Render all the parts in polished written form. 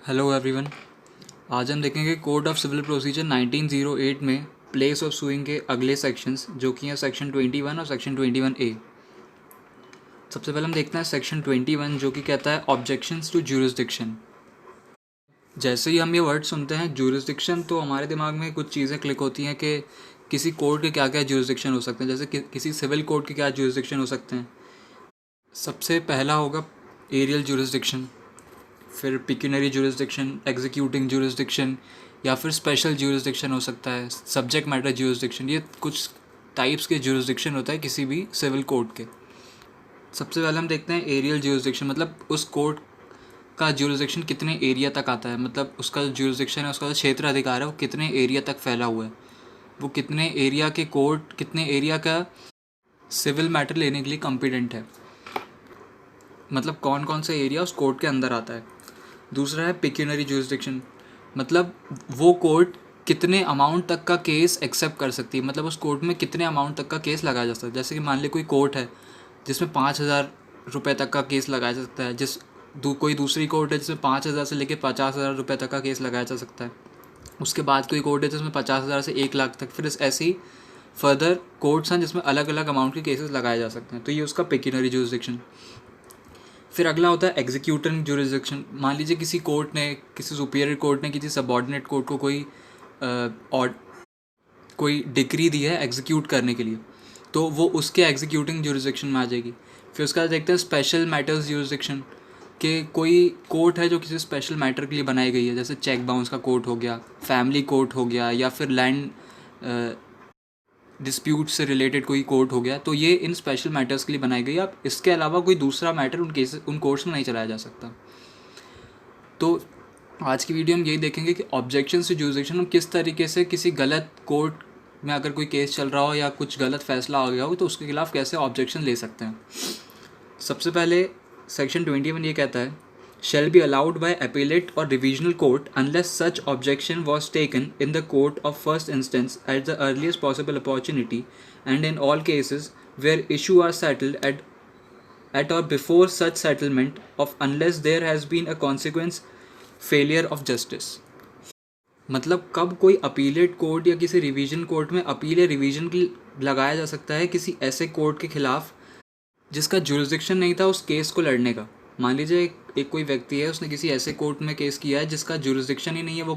Hello everyone. आज हम देखेंगे कोड ऑफ सिविल प्रोसीजर 1908 में प्लेस ऑफ सुइंग के अगले सेक्शंस जो कि हैं सेक्शन 21 और सेक्शन 21A। सबसे पहले हम देखते हैं सेक्शन 21 जो कि कहता है ऑब्जेक्शंस टू ज्यूरिसडिक्शन। जैसे ही हम ये वर्ड सुनते हैं ज्यूरिसडिक्शन तो हमारे दिमाग में कुछ चीज़ें क्लिक होती हैं कि किसी कोर्ट के क्या क्या ज्यूरिसडिक्शन हो सकते हैं। जैसे किसी सिविल कोर्ट के क्या ज्यूरिसडिक्शन हो सकते हैं। सबसे पहला होगा एरियल ज्यूरिसडिक्शन, फिर पिक्यूनरी ज्यूरिसडिक्शन, एग्जीक्यूटिंग ज्यूरिसडिक्शन या फिर स्पेशल ज्यूरिसडिक्शन हो सकता है, सब्जेक्ट मैटर ज्यूरिसडिक्शन। ये कुछ टाइप्स के ज्यूरिसडिक्शन होता है किसी भी सिविल कोर्ट के। सबसे पहले हम देखते हैं एरियल ज्यूरिसडिक्शन, मतलब उस कोर्ट का ज्यूरिसडिक्शन कितने एरिया तक आता है, मतलब उसका जो ज्यूरिसडिक्शन है, उसका जो क्षेत्र अधिकार है वो कितने एरिया तक फैला हुआ है, वो कितने एरिया के कोर्ट, कितने एरिया का सिविल मैटर लेने के लिए कॉम्पिटेंट है, मतलब कौन कौन सा एरिया उस कोर्ट के अंदर आता है। दूसरा है पिक्यूनरी ज्यूरिसडिक्शन, मतलब वो कोर्ट कितने अमाउंट तक का केस एक्सेप्ट कर सकती है, मतलब उस कोर्ट में कितने अमाउंट तक का केस लगाया जा सकता है। जैसे कि मान ली कोई कोर्ट है जिसमें 5,000 रुपये तक का केस लगाया जा सकता है, कोई दूसरी कोर्ट है जिसमें 5,000 से लेकर 50,000 रुपये तक का केस लगाया जा सकता है। उसके बाद कोई कोर्ट है जिसमें 50,000 से 1 लाख तक, फिर ऐसी फर्दर कोर्ट्स हैं जिसमें अलग अलग अमाउंट के केसेस लगाए जा सकते हैं। तो ये उसका पिक्यूनरी ज्यूरिसडिक्शन। फिर अगला होता है एग्जीक्यूटिंग ज्यूरिसडिक्शन। मान लीजिए किसी कोर्ट ने, किसी सुपीरियर कोर्ट ने किसी सबऑर्डिनेट कोर्ट को और कोई डिक्री दी है एग्जीक्यूट करने के लिए, तो वो उसके एग्जीक्यूटिंग ज्यूरिसडिक्शन में आ जाएगी। फिर उसके बाद देखते हैं स्पेशल मैटर्स ज्यूरिसडिक्शन, कि कोई कोर्ट है जो किसी स्पेशल मैटर के लिए बनाई गई है, जैसे चेक बाउंस का कोर्ट हो गया, फैमिली कोर्ट हो गया, या फिर लैंड डिस्प्यूट से रिलेटेड कोई कोर्ट हो गया। तो ये इन स्पेशल मैटर्स के लिए बनाई गई। अब इसके अलावा कोई दूसरा मैटर उन कोर्ट्स में नहीं चलाया जा सकता। तो आज की वीडियो हम यही देखेंगे कि ऑब्जेक्शन टू ज्यूरिसडिक्शन हम किस तरीके से किसी गलत कोर्ट में अगर कोई केस चल रहा हो या कुछ गलत फैसला आ गया हो तो उसके खिलाफ कैसे ऑब्जेक्शन ले सकते हैं। सबसे पहले सेक्शन 21 ये कहता है shall be allowed by appellate or revisional court unless such objection was taken in the court of first instance at the earliest possible opportunity and in all cases where issue are settled at or before such settlement of unless there has been a consequence failure of justice। मतलब कब कोई appellate court या किसी revision court में appeal या revision की लगाया जा सकता है किसी ऐसे कोर्ट के खिलाफ जिसका जुरिसडिक्शन नहीं था उस केस को लड़ने का। मान लीजिए एक कोई व्यक्ति है, उसने किसी ऐसे कोर्ट में केस किया है जिसका जुरिसडिक्शन ही नहीं है वो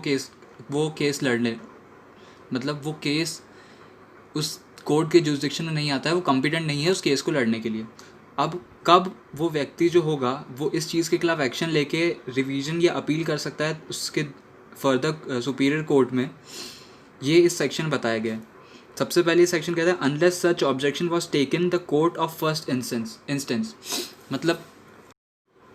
केस लड़ने, मतलब वो केस उस कोर्ट के जुरिसडिक्शन में नहीं आता है, वो कॉम्पिटेंट नहीं है उस केस को लड़ने के लिए। अब कब वो व्यक्ति जो होगा वो इस चीज़ के खिलाफ एक्शन लेके रिवीजन या अपील कर सकता है उसके फर्दर सुपीरियर कोर्ट में, ये इस सेक्शन बताया गया है। सबसे पहले सेक्शन कहता है unless such objection was taken the court of first instance, मतलब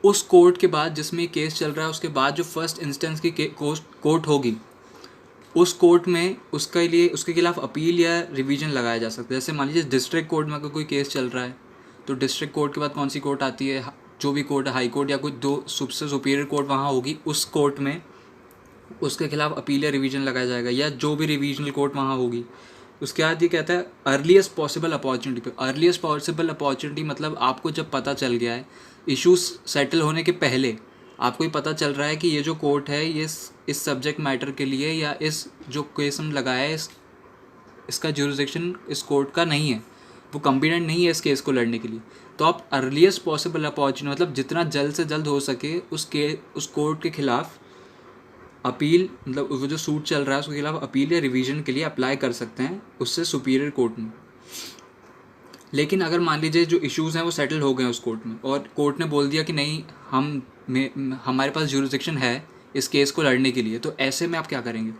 उस कोर्ट के बाद जिसमें केस चल रहा है उसके बाद जो फर्स्ट इंस्टेंस की कोर्ट होगी उस कोर्ट में उसके खिलाफ अपील या रिवीजन लगाया जा सकता है। जैसे मान लीजिए डिस्ट्रिक्ट कोर्ट में अगर कोई केस चल रहा है तो डिस्ट्रिक्ट कोर्ट के बाद कौन सी कोर्ट आती है, जो भी कोर्ट है, हाई कोर्ट या कोई दो सबसे सुपीरियर कोर्ट वहाँ होगी, उस कोर्ट में उसके खिलाफ अपील या रिवीजन लगाया जाएगा, या जो भी रिवीजनल कोर्ट वहाँ होगी। उसके बाद ये कहता है अर्लीस्ट पॉसिबल अपॉर्चुनिटी पे। अर्लीस्ट पॉसिबल अपॉर्चुनिटी मतलब आपको जब पता चल गया है, इश्यूज सेटल होने के पहले आपको ही पता चल रहा है कि ये जो कोर्ट है ये इस सब्जेक्ट मैटर के लिए या इस जो केस हम लगाया है इसका जुरिसडिक्शन इस कोर्ट का नहीं है, वो कॉम्पिटेंट नहीं है इस केस को लड़ने के लिए। तो आप अर्लीस्ट पॉसिबल अपॉर्चुनिटी मतलब जितना जल्द से जल्द हो सके उस कोर्ट के खिलाफ अपील, मतलब वो जो सूट चल रहा है उसके खिलाफ अपील या रिवीजन के लिए अप्लाई कर सकते हैं उससे सुपीरियर कोर्ट में। लेकिन अगर मान लीजिए जो इश्यूज़ हैं वो सेटल हो गए उस कोर्ट में और कोर्ट ने बोल दिया कि नहीं हमारे पास ज्यूरिसडिक्शन है इस केस को लड़ने के लिए, तो ऐसे में आप क्या करेंगे।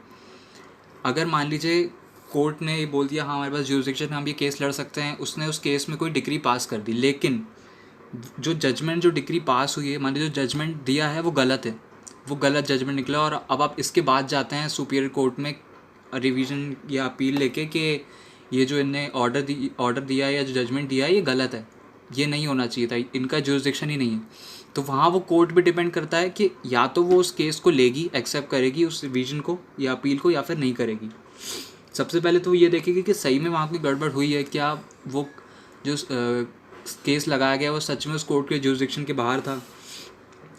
अगर मान लीजिए कोर्ट ने ये बोल दिया हाँ हमारे पास ज्यूरिसडिक्शन है, हम ये केस लड़ सकते हैं, उसने उस केस में कोई डिक्री पास कर दी, लेकिन जो डिक्री पास हुई है, मान लीजिए जो जजमेंट दिया है वो गलत है, वो गलत जजमेंट निकला और अब आप इसके बाद जाते हैं सुपीरियर कोर्ट में रिवीजन या अपील लेके कि ये जो इनने ऑर्डर दिया है या जो जजमेंट दिया है ये गलत है, ये नहीं होना चाहिए था, इनका जुरिसडिक्शन ही नहीं है। तो वहाँ वो कोर्ट पे डिपेंड करता है कि या तो वो उस केस को लेगी, एक्सेप्ट करेगी उस रिवीजन को या अपील को, या फिर नहीं करेगी। सबसे पहले तो ये देखेगी कि सही में वहाँ कोई गड़बड़ हुई है क्या, वो जो केस लगाया गया वो सच में उस कोर्ट के जुरिसडिक्शन के बाहर था।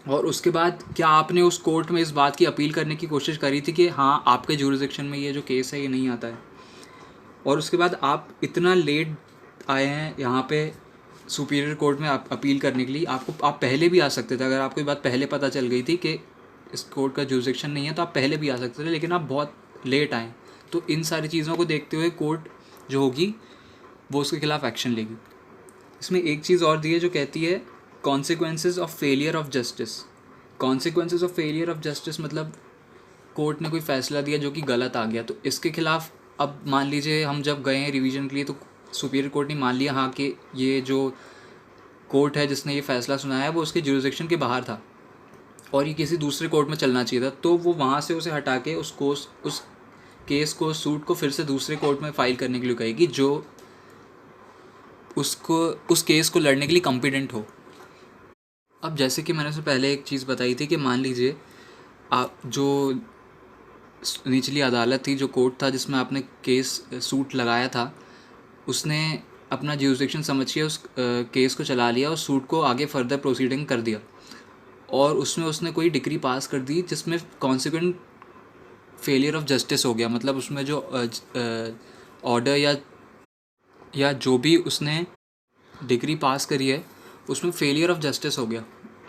और उसके बाद क्या आपने उस कोर्ट में इस बात की अपील करने की कोशिश करी थी कि हाँ आपके जुरिसडिक्शन में ये जो केस है ये नहीं आता है, और उसके बाद आप इतना लेट आए हैं यहाँ पे सुपीरियर कोर्ट में आप अपील करने के लिए? आप पहले भी आ सकते थे, अगर आपको ये बात पहले पता चल गई थी कि इस कोर्ट का जुरिसडिक्शन नहीं है तो आप पहले भी आ सकते थे, लेकिन आप बहुत लेट आए। तो इन सारी चीज़ों को देखते हुए कोर्ट जो होगी वो उसके खिलाफ़ एक्शन लेगी। इसमें एक चीज़ और दी है जो कहती है consequences of failure of justice. Consequences of failure of justice मतलब कोर्ट ने कोई फ़ैसला दिया जो कि गलत आ गया, तो इसके खिलाफ़ अब मान लीजिए हम जब गए हैं रिवीजन के लिए तो सुपीरियर कोर्ट ने मान लिया हाँ कि ये जो कोर्ट है जिसने ये फ़ैसला सुनाया है वो उसके जुरिसडिक्शन के बाहर था और ये किसी दूसरे कोर्ट में चलना चाहिए था, तो वो वहाँ से उसे हटा के उस केस को सूट को फिर से दूसरे कोर्ट में फ़ाइल करने के लिए कहेगी जो उसको उस केस को लड़ने के लिए कॉम्पिटेंट हो। अब जैसे कि मैंने उससे पहले एक चीज़ बताई थी कि मान लीजिए आप जो निचली अदालत थी, जो कोर्ट था जिसमें आपने केस सूट लगाया था, उसने अपना जुरिसडिक्शन समझ के उस केस को चला लिया और सूट को आगे फर्दर प्रोसीडिंग कर दिया, और उसमें उसने कोई डिक्री पास कर दी जिसमें कॉन्सिक्वेंट फेलियर ऑफ जस्टिस हो गया। मतलब उसमें जो ऑर्डर या जो भी उसने डिग्री पास करी है उसमें फेलियर ऑफ जस्टिस हो गया,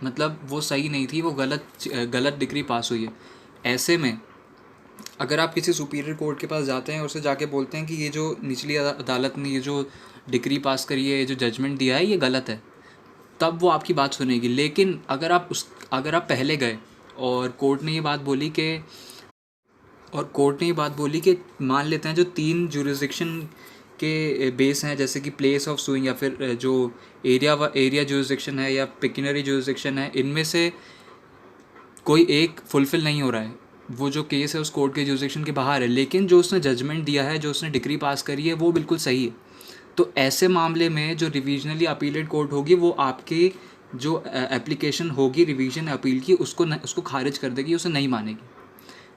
मतलब वो सही नहीं थी, वो गलत डिग्री पास हुई है। ऐसे में अगर आप किसी सुपीरियर कोर्ट के पास जाते हैं और उससे जाके बोलते हैं कि ये जो निचली अदालत ने ये जो डिग्री पास करी है, ये जो जजमेंट दिया है ये गलत है, तब वो आपकी बात सुनेगी। लेकिन अगर आप पहले गए और कोर्ट ने ये बात बोली कि मान लेते हैं जो 3 जुरिसडिक्शन के बेस हैं, जैसे कि प्लेस ऑफ सुइंग या फिर जो एरिया जुरिसडिक्शन है या पेक्यूनियरी जुरिसडिक्शन है, इनमें से कोई एक फुलफ़िल नहीं हो रहा है, वो जो केस है उस कोर्ट के जुरिसडिक्शन के बाहर है, लेकिन जो उसने जजमेंट दिया है, जो उसने डिग्री पास करी है वो बिल्कुल सही है, तो ऐसे मामले में जो रिविजनली अपीलेट कोर्ट होगी वो आपकी जो एप्लीकेशन होगी रिवीजन अपील की उसको खारिज कर देगी, उसे नहीं मानेगी।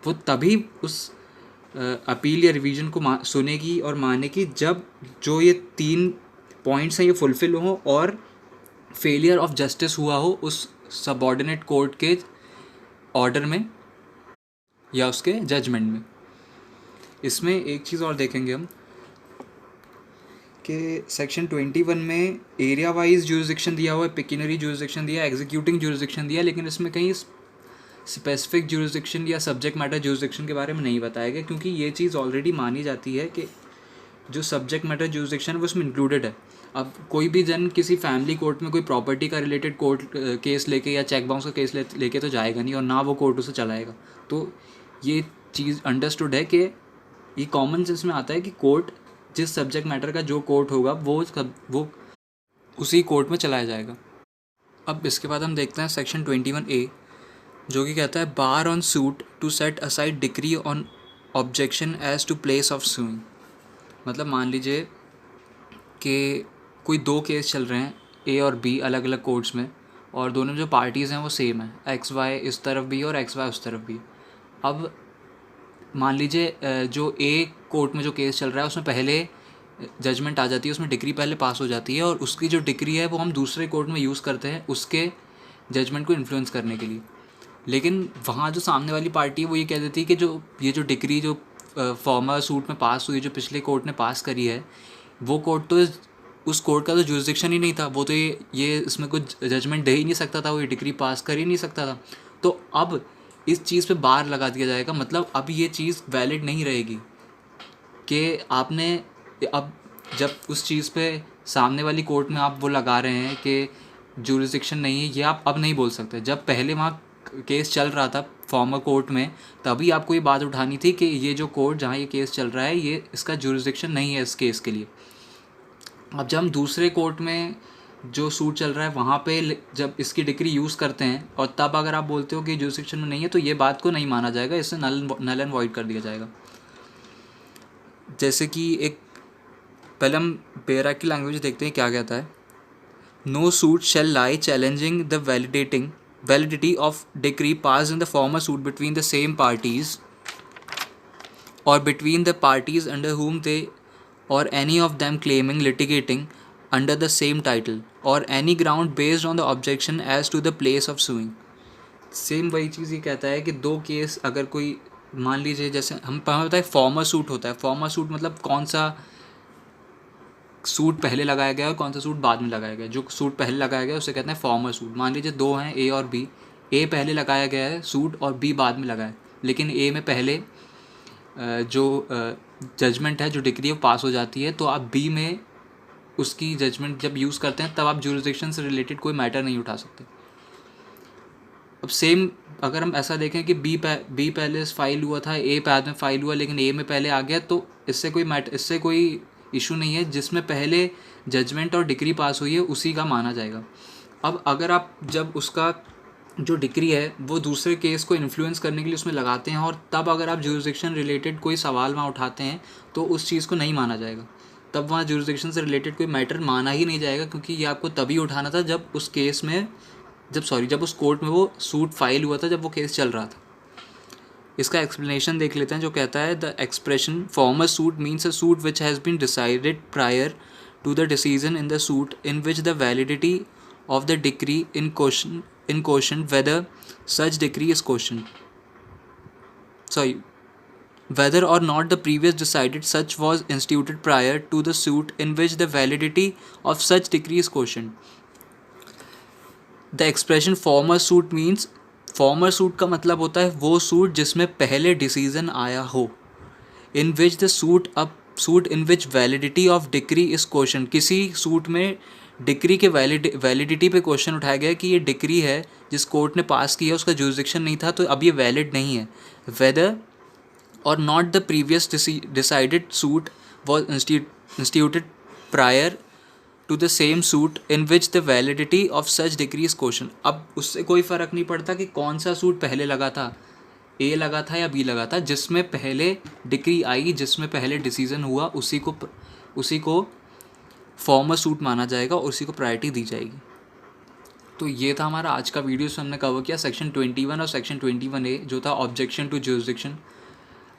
वो तभी उस अपील या रिवीजन को सुनेगी और मानेगी जब जो ये 3 पॉइंट्स हैं ये फुलफ़िल हों और फेलियर ऑफ जस्टिस हुआ हो उस सबऑर्डिनेट कोर्ट के ऑर्डर में या उसके जजमेंट में। इसमें एक चीज़ और देखेंगे हम कि सेक्शन 21 में एरिया वाइज जुरिसडिक्शन दिया हुआ है, पेक्यूनियरी जुरिसडिक्शन दिया है, एग्जीक्यूटिंग जुरिसडिक्शन दिया है, लेकिन इसमें कहीं स्पेसिफिक जुरिसडिक्शन या सब्जेक्ट मैटर जुरिसडिक्शन के बारे में नहीं बताया गया, क्योंकि ये चीज़ ऑलरेडी मानी जाती है कि जो सब्जेक्ट मैटर जुरिसडिक्शन है वो उसमें इंक्लूडेड है। अब कोई भी जन किसी फैमिली कोर्ट में कोई प्रॉपर्टी का रिलेटेड कोर्ट केस लेके या चेक बाउंस का केस लेके तो जाएगा नहीं, और ना वो कोर्ट उसे चलाएगा। तो ये चीज़ अंडरस्टूड है कि ये कॉमन सेंस में आता है कि कोर्ट जिस सब्जेक्ट मैटर का जो कोर्ट होगा वो उसी कोर्ट में चलाया जाएगा। अब इसके बाद हम देखते हैं सेक्शन 21A, जो कि कहता है bar on suit to set aside decree on objection as to place of suing. मतलब मान लीजिए कि कोई 2 केस चल रहे हैं, A और B अलग अलग कोर्ट्स में, और दोनों जो पार्टीज़ हैं वो सेम है, XY इस तरफ भी और XY उस तरफ भी। अब मान लीजिए जो A कोर्ट में जो केस चल रहा है उसमें पहले जजमेंट आ जाती है, उसमें डिक्री पहले पास हो जाती है, और उसकी जो डिक्री है वो हम दूसरे कोर्ट में यूज़ करते हैं उसके जजमेंट को इन्फ्लुएंस करने के लिए। लेकिन वहाँ जो सामने वाली पार्टी है वो ये कह देती है कि जो ये जो डिक्री जो फॉर्मर सूट में पास हुई, जो पिछले कोर्ट ने पास करी है, वो कोर्ट तो उस कोर्ट का तो जुरिसडिक्शन ही नहीं था, वो तो ये इसमें कुछ जजमेंट दे ही नहीं सकता था, वो ये डिक्री पास कर ही नहीं सकता था। तो अब इस चीज़ पे बार लगा दिया जाएगा, मतलब अब ये चीज़ वैलिड नहीं रहेगी कि आपने अब जब उस चीज़ पे सामने वाली कोर्ट में आप वो लगा रहे हैं कि जुरिसडिक्शन नहीं है, ये आप अब नहीं बोल सकते। जब पहले वहाँ केस चल रहा था फॉर्मर कोर्ट में, तभी आपको ये बात उठानी थी कि ये जो कोर्ट जहाँ ये केस चल रहा है ये इसका जुरिसडिक्शन नहीं है इस केस के लिए। अब जब हम दूसरे कोर्ट में जो सूट चल रहा है वहाँ पे जब इसकी डिक्री यूज़ करते हैं और तब अगर आप बोलते हो कि जुरिसडिक्शन में नहीं है, तो ये बात को नहीं माना जाएगा, इससे नल एंड वॉइड कर दिया जाएगा। जैसे कि एक पहले हम बेरा की लैंग्वेज देखते हैं क्या कहता है। No suit shall lie challenging the validity of decree passed in the former suit between the same parties or between the parties under whom they or any of them claiming litigating under the same title or any ground based on the objection as to the place of suing। Same वही चीज़ ये कहता है कि दो case अगर कोई मान लीजिए, जैसे हमें पता है फॉर्मर सूट होता है। फॉर्मर सूट मतलब कौन सा सूट पहले लगाया गया और कौन सा सूट बाद में लगाया गया। जो सूट पहले लगाया गया उसे कहते हैं फॉर्मर सूट। मान लीजिए दो हैं ए और बी, ए पहले लगाया गया है सूट और बी बाद में लगाया, लेकिन ए में पहले जो जजमेंट है, जो डिग्री है वो पास हो जाती है, तो आप बी में उसकी जजमेंट जब यूज़ करते हैं तब आप जुरिसडिक्शन से रिलेटेड कोई मैटर नहीं उठा सकते। अब सेम अगर हम ऐसा देखें कि बी पहले फाइल हुआ था, ए बाद में फाइल हुआ, लेकिन ए में पहले आ गया, तो इससे कोई इशू नहीं है। जिसमें पहले जजमेंट और डिग्री पास हुई है उसी का माना जाएगा। अब अगर आप जब उसका जो डिग्री है वो दूसरे केस को इन्फ्लुएंस करने के लिए उसमें लगाते हैं और तब अगर आप जुरिसडिक्शन रिलेटेड कोई सवाल वहाँ उठाते हैं तो उस चीज़ को नहीं माना जाएगा। तब वहाँ जुरिसडिक्शन से रिलेटेड कोई मैटर माना ही नहीं जाएगा, क्योंकि ये आपको तभी उठाना था जब उस केस में जब उस कोर्ट में वो सूट फाइल हुआ था, जब वो केस चल रहा था। इसका एक्सप्लेनेशन देख लेते हैं, जो कहता है the expression former suit means a suit which has been decided prior to the decision in the suit in which the validity of the decree in question whether such decree is questioned. Whether or not the previous decided such was instituted prior to the suit in which the validity of such decree is questioned. The expression former suit means, former suit का मतलब होता है वो suit जिसमें पहले decision आया हो। in which the suit in which validity of decree is questioned. किसी सूट में डिक्री के वैलिडिटी पे क्वेश्चन उठाया गया कि ये डिक्री है जिस कोर्ट ने पास किया उसका जुरिसडिक्शन नहीं था, तो अब ये वैलिड नहीं है। Whether or not the previous decided suit was instituted prior to the same suit in which the validity of such decree is question. अब उससे कोई फ़र्क नहीं पड़ता कि कौन सा सूट पहले लगा था, ए लगा था या बी लगा था। जिसमें पहले डिक्री आई, जिसमें पहले डिसीजन हुआ, उसी को फॉर्मर सूट माना जाएगा और उसी को प्रायोरिटी दी जाएगी। तो ये था हमारा आज का वीडियो। इसमें हमने कवर किया सेक्शन 21 और सेक्शन 21A जो था ऑब्जेक्शन टू जुरिसडिक्शन।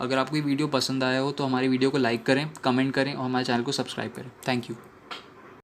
अगर आपको ये वीडियो पसंद आया हो तो हमारे वीडियो को लाइक करें, कमेंट करें और हमारे चैनल को सब्सक्राइब करें। Thank you.